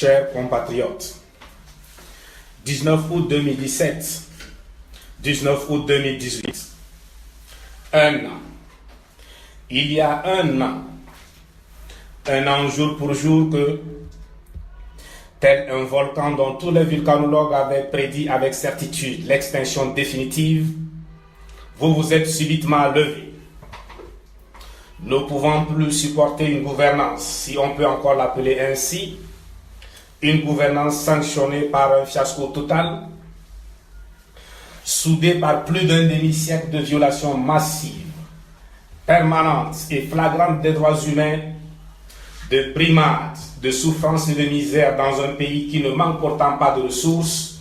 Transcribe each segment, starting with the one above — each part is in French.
chers compatriotes, 19 août 2017, 19 août 2018, un an. Il y a un an jour pour jour que, tel un volcan dont tous les volcanologues avaient prédit avec certitude l'extinction définitive, vous vous êtes subitement levé. Ne pouvant plus supporter une gouvernance, si on peut encore l'appeler ainsi, une gouvernance sanctionnée par un fiasco total, soudée par plus d'un demi-siècle de violations massives, permanentes et flagrantes des droits humains, de brimades, de souffrances et de misère dans un pays qui ne manque pourtant pas de ressources,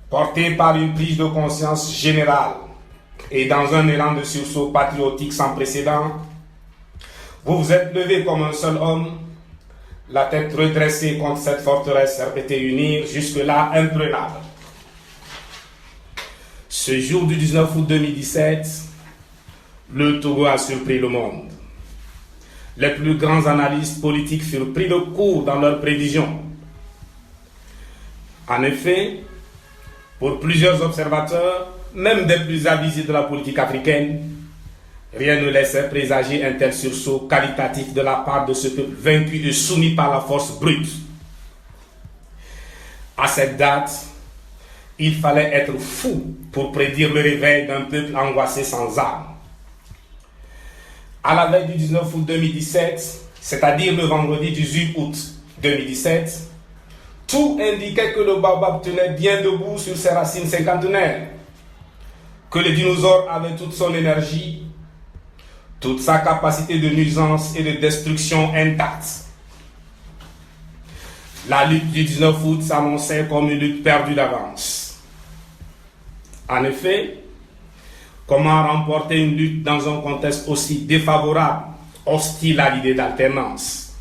portée par une prise de conscience générale et dans un élan de sursaut patriotique sans précédent, vous vous êtes levé comme un seul homme, la tête redressée contre cette forteresse RPT unir, jusque-là imprenable. Ce jour du 19 août 2017, le Togo a surpris le monde. Les plus grands analystes politiques furent pris de court dans leurs prévisions. En effet, pour plusieurs observateurs, même des plus avisés de la politique africaine, rien ne laissait présager un tel sursaut qualitatif de la part de ce peuple vaincu et soumis par la force brute. À cette date, il fallait être fou pour prédire le réveil d'un peuple angoissé sans armes. À la veille du 19 août 2017, c'est-à-dire le vendredi 18 août 2017, tout indiquait que le baobab tenait bien debout sur ses racines cinquantenaires, que le dinosaure avait toute son énergie, toute sa capacité de nuisance et de destruction intacte. La lutte du 19 août s'annonçait comme une lutte perdue d'avance. En effet, comment remporter une lutte dans un contexte aussi défavorable, hostile à l'idée d'alternance?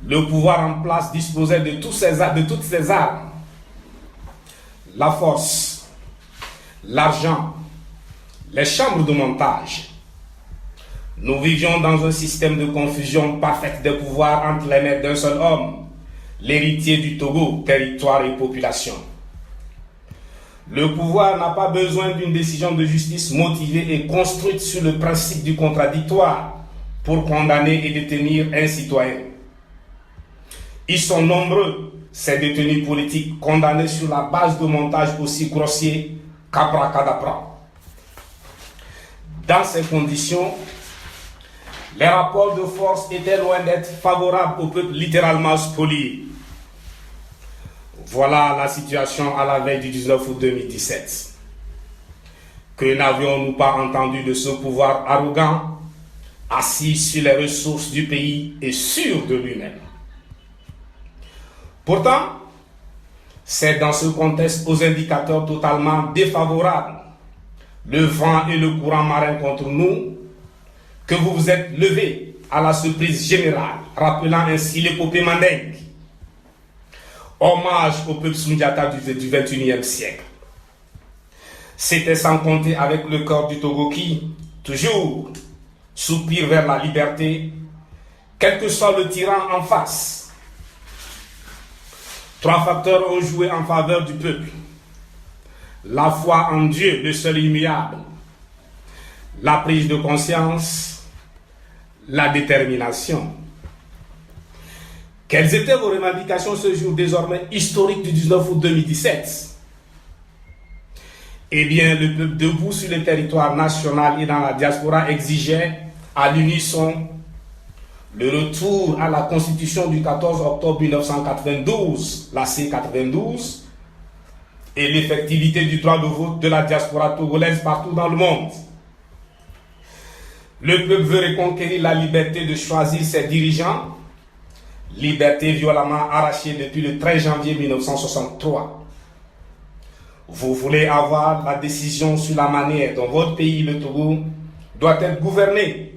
Le pouvoir en place disposait de toutes ses armes, la force, l'argent, les chambres de montage. Nous vivions dans un système de confusion parfaite des pouvoirs entre les mains d'un seul homme, l'héritier du Togo, territoire et population. Le pouvoir n'a pas besoin d'une décision de justice motivée et construite sur le principe du contradictoire pour condamner et détenir un citoyen. Ils sont nombreux, ces détenus politiques condamnés sur la base de montages aussi grossiers qu'abracadabra. Dans ces conditions, les rapports de force étaient loin d'être favorables au peuple littéralement spolié. Voilà la situation à la veille du 19 août 2017. Que n'avions-nous pas entendu de ce pouvoir arrogant, assis sur les ressources du pays et sûr de lui-même? Pourtant, c'est dans ce contexte aux indicateurs totalement défavorables, le vent et le courant marin contre nous, que vous vous êtes levé à la surprise générale, rappelant ainsi l'épopée mandingue. Hommage au peuple Soundiata du XXIe siècle. C'était sans compter avec le corps du Togo qui, toujours, soupire vers la liberté, quel que soit le tyran en face. Trois facteurs ont joué en faveur du peuple. La foi en Dieu, le seul immuable, la prise de conscience, la détermination. Quelles étaient vos revendications ce jour désormais historique du 19 août 2017? Eh bien, le peuple debout sur le territoire national et dans la diaspora exigeait à l'unisson le retour à la Constitution du 14 octobre 1992, la C92, et l'effectivité du droit de vote de la diaspora togolaise partout dans le monde. Le peuple veut reconquérir la liberté de choisir ses dirigeants, liberté violemment arrachée depuis le 13 janvier 1963. Vous voulez avoir la décision sur la manière dont votre pays, le Togo, doit être gouverné.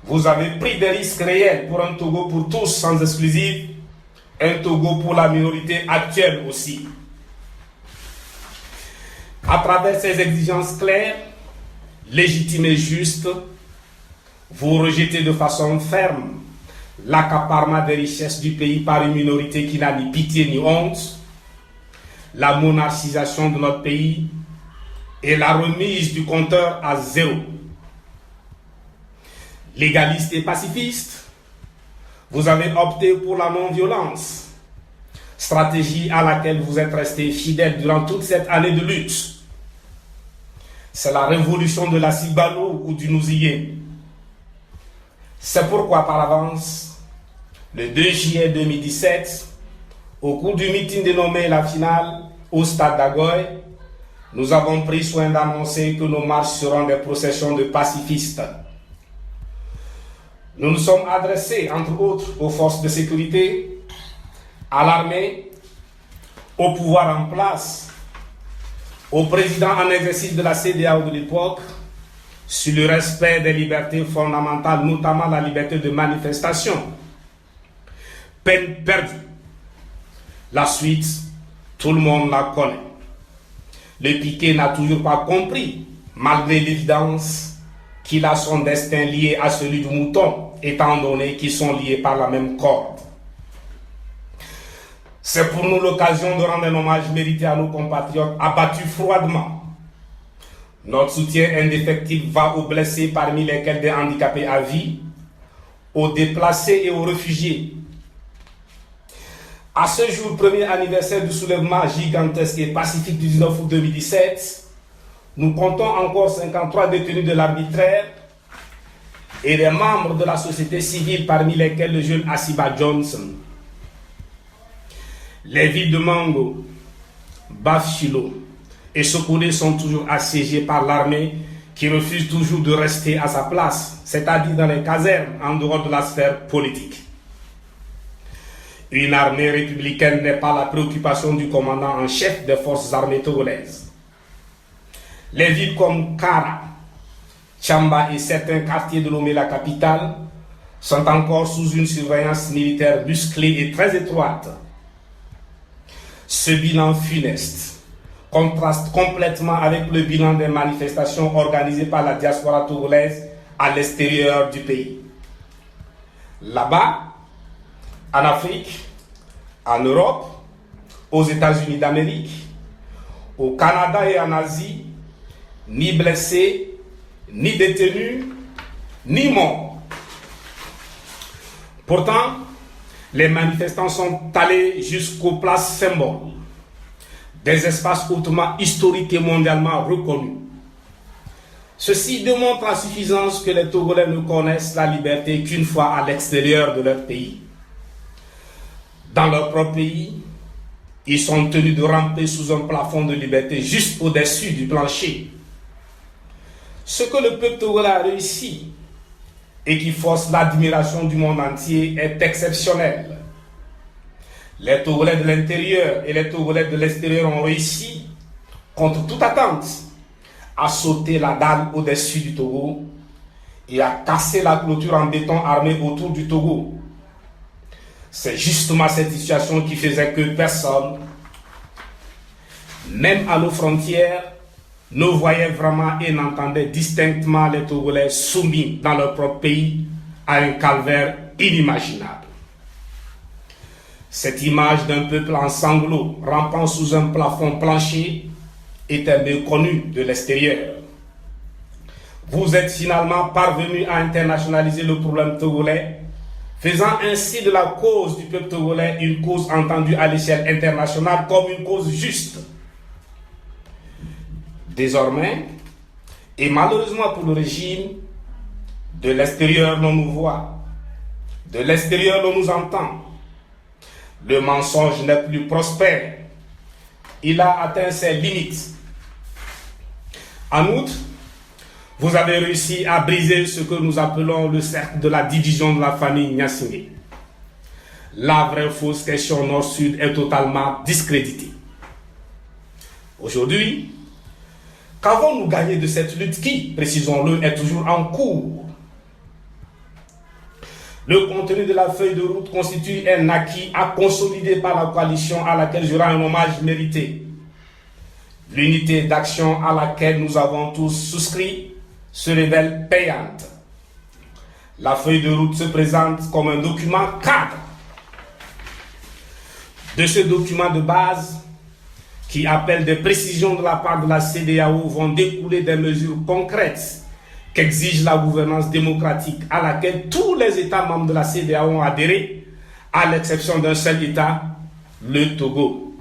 Vous avez pris des risques réels pour un Togo pour tous sans exclusive, un Togo pour la minorité actuelle aussi. À travers ces exigences claires, légitimes et justes, vous rejetez de façon ferme l'accaparement des richesses du pays par une minorité qui n'a ni pitié ni honte, la monarchisation de notre pays et la remise du compteur à zéro. Légaliste et pacifiste, vous avez opté pour la non-violence, stratégie à laquelle vous êtes resté fidèle durant toute cette année de lutte. C'est la révolution de la Cibalo ou du Nouzillé. C'est pourquoi par avance, le 2 juillet 2017, au cours du meeting dénommé La Finale au stade d'Agoy, nous avons pris soin d'annoncer que nos marches seront des processions de pacifistes. Nous nous sommes adressés, entre autres, aux forces de sécurité, à l'armée, au pouvoir en place, au président en exercice de la CEDEAO de l'époque, sur le respect des libertés fondamentales, notamment la liberté de manifestation. Peine perdue. La suite, tout le monde la connaît. Le piquet n'a toujours pas compris, malgré l'évidence, qu'il a son destin lié à celui du mouton, étant donné qu'ils sont liés par la même corde. C'est pour nous l'occasion de rendre un hommage mérité à nos compatriotes abattus froidement. Notre soutien indéfectible va aux blessés, parmi lesquels des handicapés à vie, aux déplacés et aux réfugiés. À ce jour, premier anniversaire du soulèvement gigantesque et pacifique du 19 août 2017, nous comptons encore 53 détenus de l'arbitraire et des membres de la société civile, parmi lesquels le jeune Asiba Johnson. Les villes de Mango, Bafchilo et Sokone sont toujours assiégées par l'armée qui refuse toujours de rester à sa place, c'est-à-dire dans les casernes en dehors de la sphère politique. Une armée républicaine n'est pas la préoccupation du commandant en chef des forces armées togolaises. Les villes comme Kara, Tchamba et certains quartiers de Lomé, la capitale, sont encore sous une surveillance militaire musclée et très étroite. Ce bilan funeste contraste complètement avec le bilan des manifestations organisées par la diaspora togolaise à l'extérieur du pays. Là-bas, en Afrique, en Europe, aux États-Unis d'Amérique, au Canada et en Asie, ni blessés, ni détenus, ni morts. Pourtant, les manifestants sont allés jusqu'aux places symboles, des espaces hautement historiques et mondialement reconnus. Ceci démontre à suffisance que les Togolais ne connaissent la liberté qu'une fois à l'extérieur de leur pays. Dans leur propre pays, ils sont tenus de ramper sous un plafond de liberté juste au-dessus du plancher. Ce que le peuple togolais a réussi et qui force l'admiration du monde entier est exceptionnel. Les Togolais de l'intérieur et les Togolais de l'extérieur ont réussi, contre toute attente, à sauter la dalle au-dessus du Togo et à casser la clôture en béton armé autour du Togo. C'est justement cette situation qui faisait que personne, même à nos frontières, ne voyait vraiment et n'entendait distinctement les Togolais soumis dans leur propre pays à un calvaire inimaginable. Cette image d'un peuple en sanglots rampant sous un plafond plancher était méconnue de l'extérieur. Vous êtes finalement parvenu à internationaliser le problème togolais, faisant ainsi de la cause du peuple togolais une cause entendue à l'échelle internationale comme une cause juste. Désormais, et malheureusement pour le régime, de l'extérieur l'on nous voit, de l'extérieur l'on nous entend. Le mensonge n'est plus prospère. Il a atteint ses limites. En outre, vous avez réussi à briser ce que nous appelons le cercle de la division de la famille Gnassingbé. La vraie fausse question nord-sud est totalement discréditée. Aujourd'hui, qu'avons-nous gagné de cette lutte qui, précisons-le, est toujours en cours? Le contenu de la feuille de route constitue un acquis à consolider par la coalition à laquelle je rends un hommage mérité. L'unité d'action à laquelle nous avons tous souscrit se révèle payante. La feuille de route se présente comme un document cadre. De ce document de base, qui appelle des précisions de la part de la CEDEAO, vont découler des mesures concrètes qu'exige la gouvernance démocratique à laquelle tous les États membres de la CEDEAO ont adhéré, à l'exception d'un seul État, le Togo.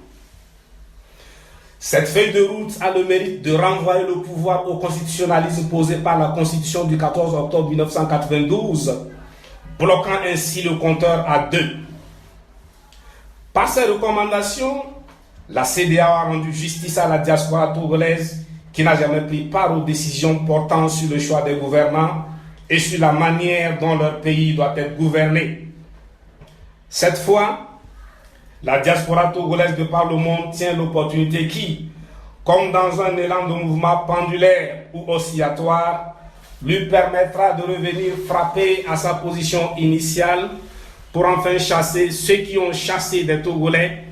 Cette feuille de route a le mérite de renvoyer le pouvoir au constitutionnalisme posé par la Constitution du 14 octobre 1992, bloquant ainsi le compteur à 2. Par ces recommandations, la CEDEAO a rendu justice à la diaspora togolaise qui n'a jamais pris part aux décisions portant sur le choix des gouvernants et sur la manière dont leur pays doit être gouverné. Cette fois, la diaspora togolaise de par le monde tient l'opportunité qui, comme dans un élan de mouvement pendulaire ou oscillatoire, lui permettra de revenir frapper à sa position initiale pour enfin chasser ceux qui ont chassé des Togolais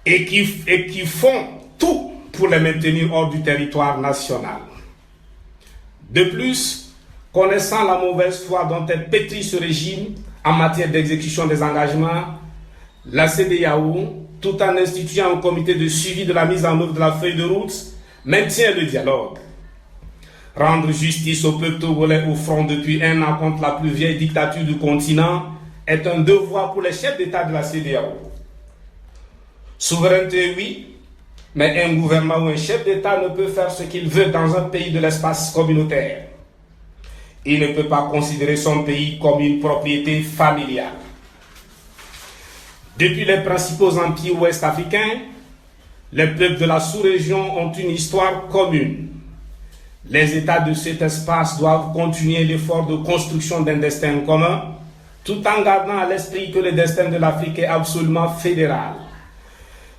et qui font tout pour les maintenir hors du territoire national. De plus, connaissant la mauvaise foi dont est pétri ce régime en matière d'exécution des engagements, la CEDEAO, tout en instituant un comité de suivi de la mise en œuvre de la feuille de route, maintient le dialogue. Rendre justice au peuple togolais au front depuis 1 an contre la plus vieille dictature du continent est un devoir pour les chefs d'État de la CEDEAO. Souveraineté, oui, mais un gouvernement ou un chef d'État ne peut faire ce qu'il veut dans un pays de l'espace communautaire. Il ne peut pas considérer son pays comme une propriété familiale. Depuis les principaux empires ouest-africains, les peuples de la sous-région ont une histoire commune. Les États de cet espace doivent continuer l'effort de construction d'un destin commun, tout en gardant à l'esprit que le destin de l'Afrique est absolument fédéral.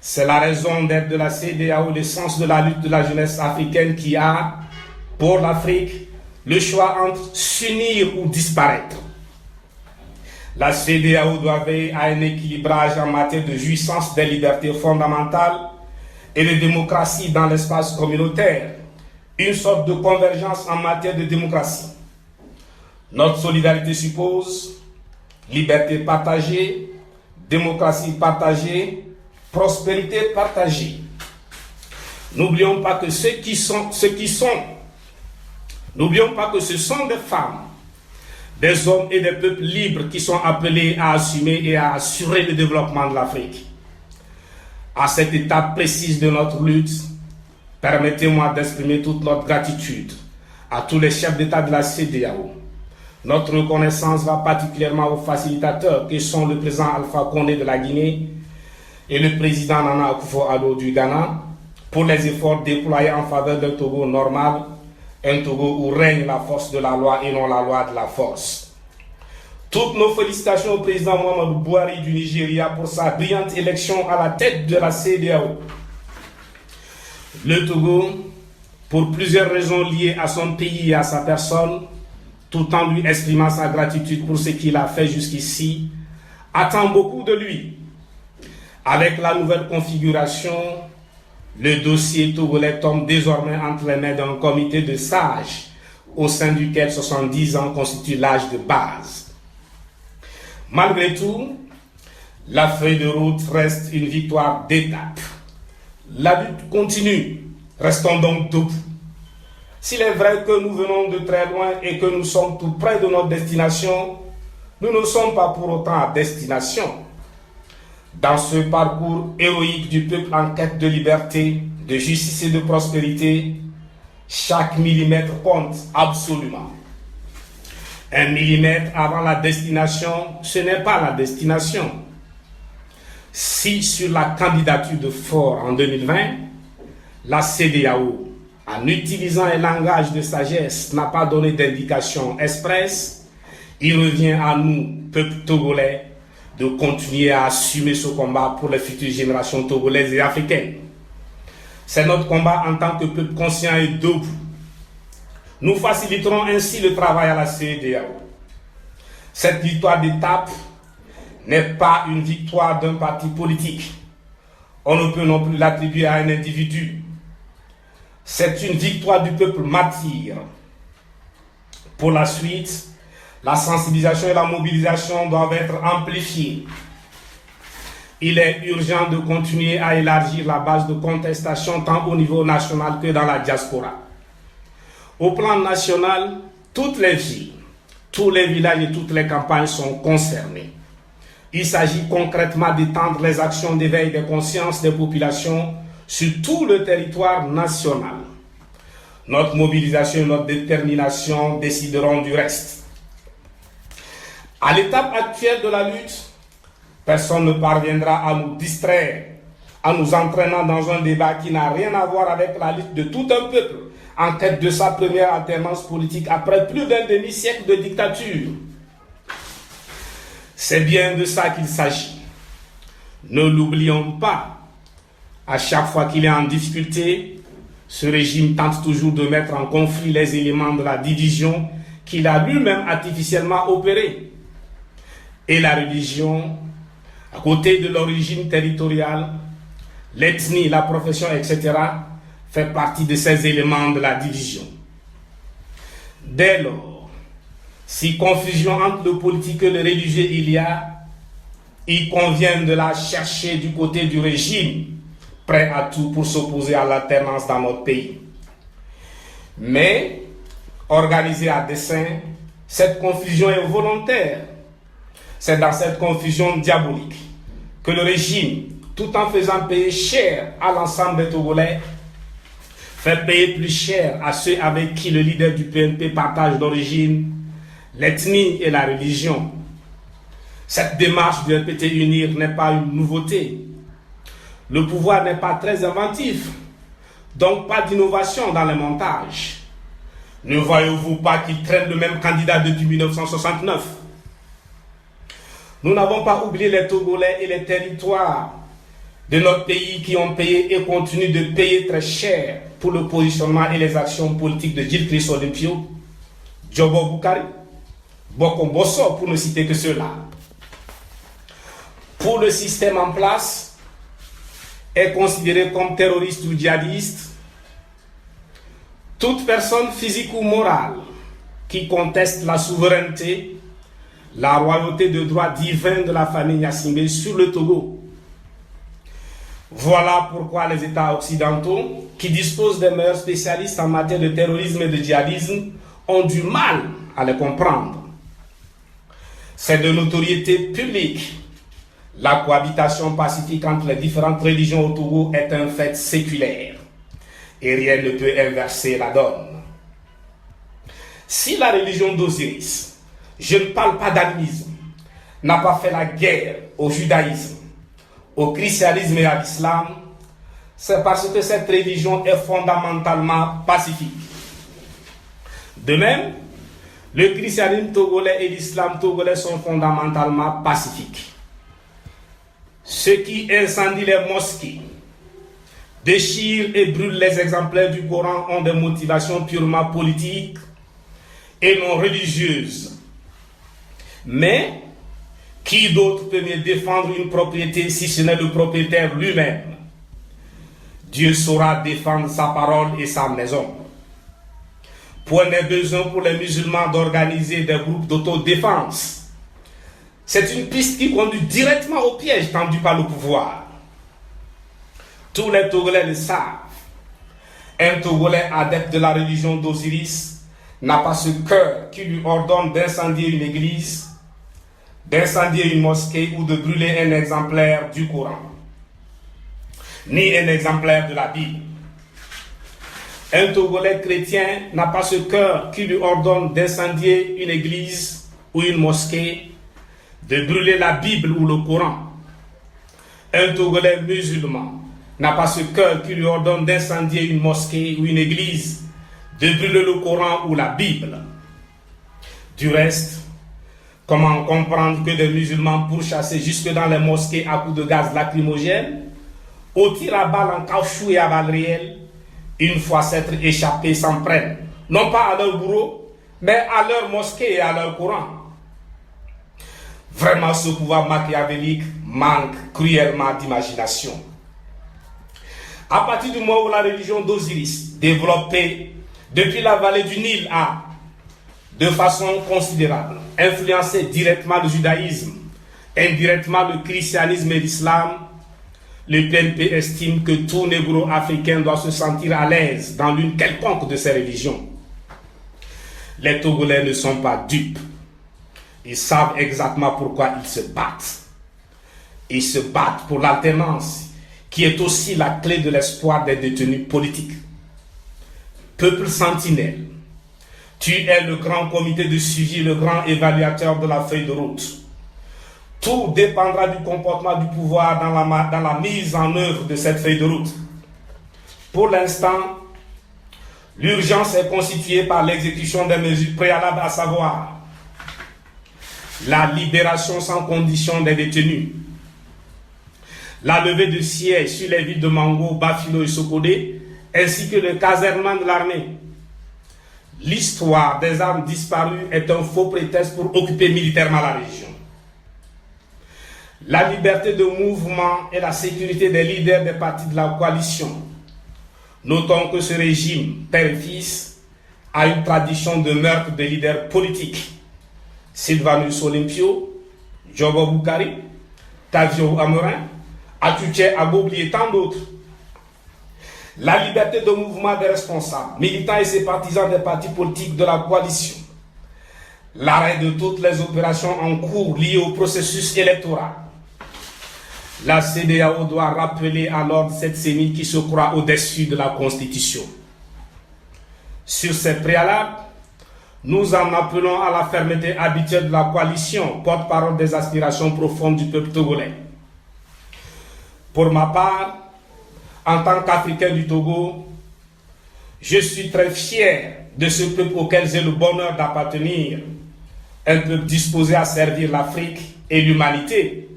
C'est la raison d'être de la CEDEAO, le sens de la lutte de la jeunesse africaine qui a, pour l'Afrique, le choix entre s'unir ou disparaître. La CEDEAO doit veiller à un équilibrage en matière de jouissance des libertés fondamentales et de démocratie dans l'espace communautaire, une sorte de convergence en matière de démocratie. Notre solidarité suppose liberté partagée, démocratie partagée, prospérité partagée. N'oublions pas que n'oublions pas que ce sont des femmes, des hommes et des peuples libres qui sont appelés à assumer et à assurer le développement de l'Afrique. À cette étape précise de notre lutte, permettez-moi d'exprimer toute notre gratitude à tous les chefs d'État de la CEDEAO. Notre reconnaissance va particulièrement aux facilitateurs qui sont le président Alpha Condé de la Guinée et le président Nana Akufo-Addo du Ghana pour les efforts déployés en faveur d'un Togo normal, un Togo où règne la force de la loi et non la loi de la force. Toutes nos félicitations au président Muhammadu Buhari du Nigeria pour sa brillante élection à la tête de la CEDEAO. Le Togo, pour plusieurs raisons liées à son pays et à sa personne, tout en lui exprimant sa gratitude pour ce qu'il a fait jusqu'ici, attend beaucoup de lui. Avec la nouvelle configuration, le dossier togolais tombe désormais entre les mains d'un comité de sages, au sein duquel 70 ans constituent l'âge de base. Malgré tout, la feuille de route reste une victoire d'étape. La lutte continue, restons donc debout. S'il est vrai que nous venons de très loin et que nous sommes tout près de notre destination, nous ne sommes pas pour autant à destination. Dans ce parcours héroïque du peuple en quête de liberté, de justice et de prospérité, chaque millimètre compte absolument. 1 millimètre avant la destination, ce n'est pas la destination. Si sur la candidature de Faure en 2020, la CEDEAO, en utilisant un langage de sagesse, n'a pas donné d'indication expresse, il revient à nous, peuple togolais, de continuer à assumer ce combat pour les futures générations togolaises et africaines. C'est notre combat en tant que peuple conscient et debout. Nous faciliterons ainsi le travail à la CEDEAO. Cette victoire d'étape n'est pas une victoire d'un parti politique. On ne peut non plus l'attribuer à un individu. C'est une victoire du peuple martyr. Pour la suite, La sensibilisation et la mobilisation doivent être amplifiées. Il est urgent de continuer à élargir la base de contestation tant au niveau national que dans la diaspora. Au plan national, toutes les villes, tous les villages et toutes les campagnes sont concernés. Il s'agit concrètement d'étendre les actions d'éveil des consciences des populations sur tout le territoire national. Notre mobilisation et notre détermination décideront du reste. À l'étape actuelle de la lutte, personne ne parviendra à nous distraire en nous entraînant dans un débat qui n'a rien à voir avec la lutte de tout un peuple en quête de sa première alternance politique après plus d'un demi-siècle de dictature. C'est bien de ça qu'il s'agit. Ne l'oublions pas. À chaque fois qu'il est en difficulté, ce régime tente toujours de mettre en conflit les éléments de la division qu'il a lui-même artificiellement opérée. Et la religion, à côté de l'origine territoriale, l'ethnie, la profession, etc., fait partie de ces éléments de la division. Dès lors, si confusion entre le politique et le religieux il convient de la chercher du côté du régime, prêt à tout pour s'opposer à l'alternance dans notre pays. Mais, organisée à dessein, cette confusion est volontaire. C'est dans cette confusion diabolique que le régime, tout en faisant payer cher à l'ensemble des Togolais, fait payer plus cher à ceux avec qui le leader du PNP partage d'origine, l'ethnie et la religion. Cette démarche du NPT Unir n'est pas une nouveauté. Le pouvoir n'est pas très inventif, donc pas d'innovation dans les montages. Ne voyez-vous pas qu'il traîne le même candidat depuis 1969? Nous n'avons pas oublié les Togolais et les territoires de notre pays qui ont payé et continuent de payer très cher pour le positionnement et les actions politiques de Gilles Christ Olympio, Djobo Boukari, Boko Bosso, pour ne citer que ceux-là. Pour le système en place, est considéré comme terroriste ou djihadiste toute personne physique ou morale qui conteste la souveraineté, la royauté de droit divin de la famille Gnassingbé sur le Togo. Voilà pourquoi les États occidentaux, qui disposent des meilleurs spécialistes en matière de terrorisme et de djihadisme, ont du mal à les comprendre. C'est de notoriété publique. La cohabitation pacifique entre les différentes religions au Togo est un fait séculaire et rien ne peut inverser la donne. Si la religion d'Osiris, je ne parle pas d'animisme, n'a pas fait la guerre au judaïsme, au christianisme et à l'islam, c'est parce que cette religion est fondamentalement pacifique. De même, le christianisme togolais et l'islam togolais sont fondamentalement pacifiques. Ceux qui incendient les mosquées, déchirent et brûlent les exemplaires du Coran ont des motivations purement politiques et non religieuses. Mais qui d'autre peut mieux défendre une propriété si ce n'est le propriétaire lui-même? Dieu saura défendre sa parole et sa maison. Point n'est besoin pour les musulmans d'organiser des groupes d'autodéfense. C'est une piste qui conduit directement au piège tendu par le pouvoir. Tous les Togolais le savent. Un Togolais adepte de la religion d'Osiris n'a pas ce cœur qui lui ordonne d'incendier une église, d'incendier une mosquée ou de brûler un exemplaire du Coran, ni un exemplaire de la Bible. Un Togolais chrétien n'a pas ce cœur qui lui ordonne d'incendier une église ou une mosquée, de brûler la Bible ou le Coran. Un Togolais musulman n'a pas ce cœur qui lui ordonne d'incendier une mosquée ou une église, de brûler le Coran ou la Bible. Du reste, comment comprendre que des musulmans pourchassés jusque dans les mosquées à coups de gaz lacrymogène, au tir à balles en caoutchouc et à balles réelles, une fois s'être échappés, s'en prennent, non pas à leur bourreau, mais à leur mosquée et à leur Coran. Vraiment, ce pouvoir machiavélique manque cruellement d'imagination. À partir du moment où la religion d'Osiris, développée depuis la vallée du Nil, a, de façon considérable, influencé directement le judaïsme, indirectement le christianisme et l'islam, le PNP estime que tout négro-africain doit se sentir à l'aise dans l'une quelconque de ces religions. Les Togolais ne sont pas dupes. Ils savent exactement pourquoi ils se battent. Ils se battent pour l'alternance, qui est aussi la clé de l'espoir des détenus politiques. Peuple sentinelle, tu es le grand comité de suivi, le grand évaluateur de la feuille de route. Tout dépendra du comportement du pouvoir dans la mise en œuvre de cette feuille de route. Pour l'instant, l'urgence est constituée par l'exécution des mesures préalables, à savoir la libération sans condition des détenus, la levée de sièges sur les villes de Mango, Bafilo et Sokodé, ainsi que le casernement de l'armée. L'histoire des armes disparues est un faux prétexte pour occuper militairement la région. La liberté de mouvement et la sécurité des leaders des partis de la coalition. Notons que ce régime, père et fils, a une tradition de meurtre de leaders politiques. Sylvanus Olympio, Jobo Boukari, Tavio Amorin, Atuche Abobli et tant d'autres. La liberté de mouvement des responsables, militants et sympathisants des partis politiques de la coalition. L'arrêt de toutes les opérations en cours liées au processus électoral. La CEDEAO doit rappeler à l'ordre cette CENI qui se croit au-dessus de la Constitution. Sur ces préalables, nous en appelons à la fermeté habituelle de la coalition, porte-parole des aspirations profondes du peuple togolais. Pour ma part, en tant qu'Africain du Togo, je suis très fier de ce peuple auquel j'ai le bonheur d'appartenir, un peuple disposé à servir l'Afrique et l'humanité.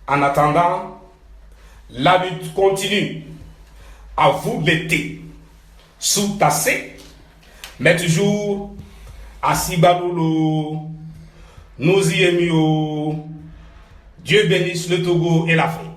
En attendant, la lutte continue. À vous de l'été, sous-tassé, mais toujours à Sibaloulo, nous y aimions. Dieu bénisse le Togo et l'Afrique.